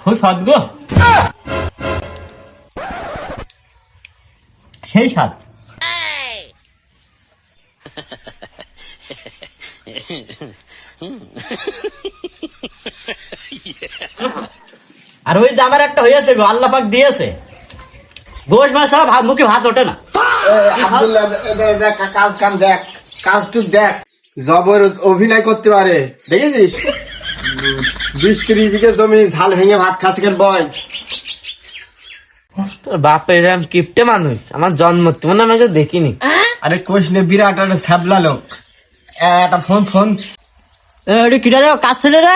খুব স্বাদ গো, সেই স্বাদ। আর ওই যে আমার একটা হয়েছে গো, আল্লাহ পাক দিয়েছে, গোশ মাছ ছাড়া মুখে ভাত ওঠে না। আব্দুল্লাহ, কাজ কাম দেখ, কাজ টুক দেখ, জবর অভিনয় করতে পারে, দেখেছিস? 20-30 বিঘে জমি ঝাল ভেঙে ভাত খাচ্ছে কেন বয়? তোর বাপের এরম কিপটে মানুষ আমার জন্ম মনে আমি তো দেখিনি। আরে কোশ নে, বিরাট একটা ছ্যাবলা লোক। একটা ফোন কিটা রে, কাজ ছেলে রে,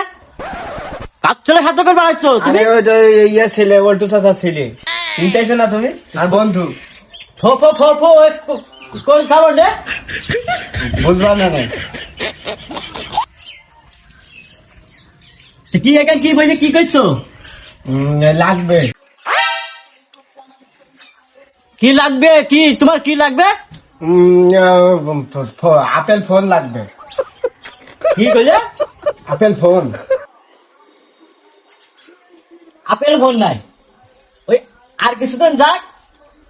কাজ ছেলে সাথে করে বাড়াচ্ছো তুমি? আরে ওই ইয়ে ছেলে, ওল্টু চাচা ছেলে, চিনতেছো না তুমি? আর বন্ধু ফো ফো ফো ফো, কোন সাবন রে? বুঝবা না নাই? কি এখানে কি বলছে, কি করছো? লাগবে। কি লাগবে? কি তোমার কি লাগবে? আপেল ফোন লাগবে। কি কইলে? Apple phone. আপেল ফোন নাই, ওই আর কিছুদিন যাক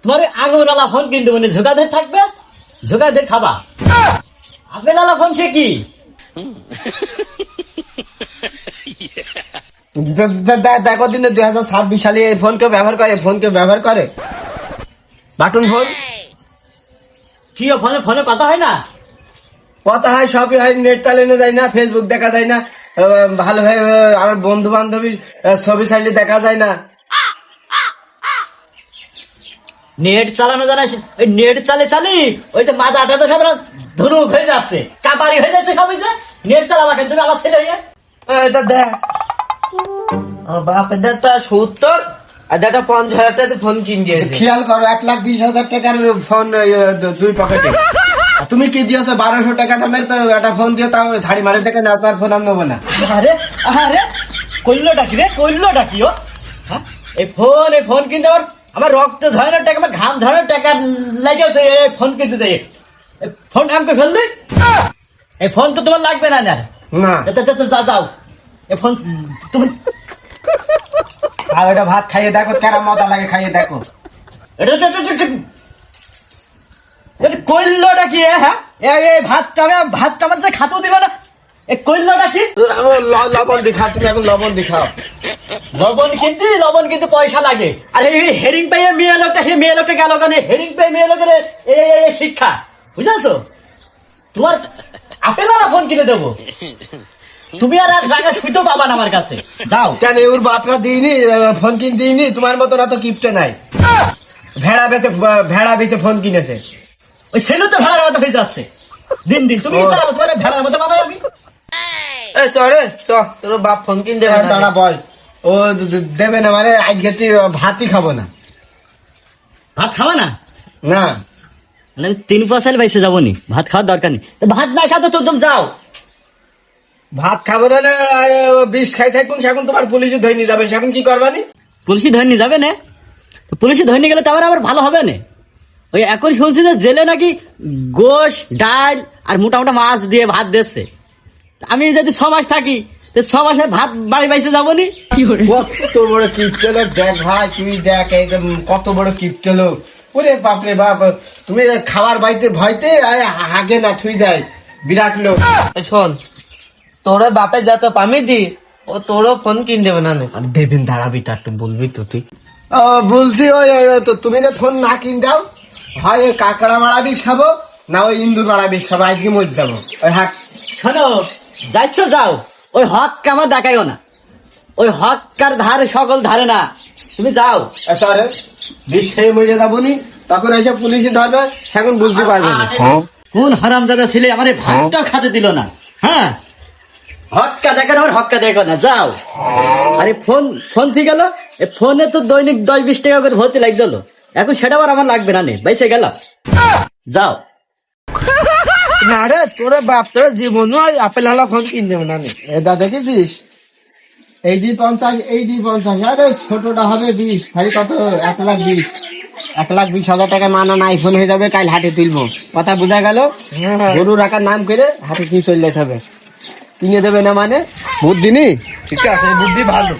তোমার আঙুরওয়ালা ফোন কিনতে, মানে ঝোঁকাদের থাকবে, ঝোঁকাদের খাবা। আপেল ওয়ালা ফোন সে কি? দেখো দিনে 2026 সালে এই ফোন কেউ ব্যবহার করে? ফোন কেউ ব্যবহার করে? Button phone. কি ফোনে ফোনে কথা হয় না? কথা হয়, সবই হয়, নেট চালানো যায় না, ফেসবুক দেখা যায় না, ভালোভাবে আমার বন্ধু বান্ধবীর ছবি চাইলে দেখা যায় না। নেট চালানো জানা, ওই নেট চালি ওই যে মাথাটা তো সব ধনুক হয়ে যাচ্ছে, কাপারি হয়ে যাচ্ছে সব, যে নেট চালাবা কিন্তু আমার ছেলে হয়ে। এটা দেখ, আমার বাপের একটা 70 আর একটা 50,000 টাকা ফোন কিন দিয়েছে। খেয়াল করো, 1,20,000 টাকার ফোন, 2 পকেটে। তুমি কি দিয়েছো? 1200 টাকা দামের তো একটা ফোন দিয়ে, তাও ঝাড়ি মারে দেখে না, তার ফোন আর নেবো না। আরে আরে, কইলোটা কি রে, কইলোটা কি ও? হ্যাঁ, এই ফোন কিনতে আমার রক্ত ঝরানোর টাকা, আমার ঘাম ঝরানোর টাকা লাগেছে এই ফোন কিনতে যাই। ফোন আমাকে ফেল দিই, এই ফোন তো তোমার লাগবে না। না যাও, এই ফোন তুমি আর ওটা ভাত খাইয়ে দেখো, কেমন মজা লাগে, খাইয়ে দেখো। এটা কইলোটা কি? হ্যাঁ, এই ভাতটা আমার যে খাতেও দিল না, এই কইলোটা কি? লবণ দিখা, তুমি এখন লবণ দিখাও। লবণ কিন্তু পয়সা লাগে। আর এই হেরিং পেয়ে মেয়ে লোকটা, সেই মেয়ে লোকটা গেল কেন? হেরিং পেয়ে মেয়ে লোকের এই শিক্ষা, বুঝেছো? তোমার আপেল আর ফোন কিনে দেবো, তুমি আর জায়গায় শুইতেও পাবা না আমার কাছে। যাও। কেন ওর বাপরা দিইনি ফোন কিন দিইনি? তোমার মতো না তো কিপটে নাই। ভেড়া বেচে ফোন কিনেছে। ওই ছেলে তো ভেড়ার মতো হয়ে যাচ্ছে দিন দিন। তুমি চালাবো, তোমার ভেড়ার মতো বানাই আমি। চরে তোর বাপ ফোন কিন দেবে না। দাঁড়া বল, ও দেবে না মানে আজকে তুই ভাতই খাবো না। ভাত খাওয়া না? না, মানে 3 পয়সা বাইসে যাবো নি, ভাত খাওয়ার দরকার নেই। তো ভাত না খাও তো তুমি যাও। ভাত খাবো না, বিষ খাই থাকুন, সেখন তোমার পুলিশে ধরে নিয়ে যাবে, সেখন কি করবানি? পুলিশে ধরে নিয়ে যাবে না? পুলিশে ধরে নিয়ে গেলে তো আবার ভালো হবে না। ওই এখন শুনছি যে জেলে নাকি গোশ, ডাল আর মোটা মোটা মাছ দিয়ে ভাত দিচ্ছে। আমি যদি 6 মাস থাকি, তো 6 মাসে ভাত বাড়ি বাইসে যাবো নি। কত বড় কিপটে লোক, দেখ ভাই তুই দেখ, কত বড় কিপটে লোক। ওরে বাপরে বাপ, তুমি খাবার বাইতে ভয়তে হাগে না থুই দেয়, বিরাট লোক। শোন, তোর বাপের যত পামি দি, ও তোরও ফোন কিন দেবে না। দেবেন, দাঁড়াবি তো একটু, বলবি তো তুই। বলছি ওই তো তুমি না ফোন না কিন দাও, হয় ওই কাকড়া মারা বিষ খাবো, না ওই ইন্দুর মারা বিষ খাবো, আজকে মরে যাবো। ওই হাট শোনো, যাচ্ছ যাও, ওই হক কামা দেখাইও না, ওই হক কার ধারে সকল ধারে না, তুমি যাও। সরে বিষ খেয়ে মরে যাবো নি, তখন এসে পুলিশে ধরবে, সেখন বুঝতে পারবে না। কোন হারামজাদা ছেলে আমার ভাতটাও খাতে দিল না। হ্যাঁ, হক্কা দেখো না, হক্কা দেখো না, যাও। আরে ফোন ঠিক গেল, ফোনে তো দৈনিক 10-20 টাকা করে ভর্তি লাগছিল, এখন সেটা আবার আমার লাগবে না, বাইসে গেল, যাও। না রে, তোর বাপ তোর জীবন আপেল হালা ফোন কিন দেবে না। এটা দেখেছিস, এই দি 50, আরে ছোটটা হবে 20, তাহলে কত? 1,20,000 টাকা মানান আইফোন হয়ে যাবে, কাল হাটে তুলবো। কথা বোঝা গেল? গরু রাখার নাম করে হাটে কি চলে যেতে হবে। কিনে দেবে না মানে বুদ্ধি নি ঠিক আছে বুদ্ধি ভালো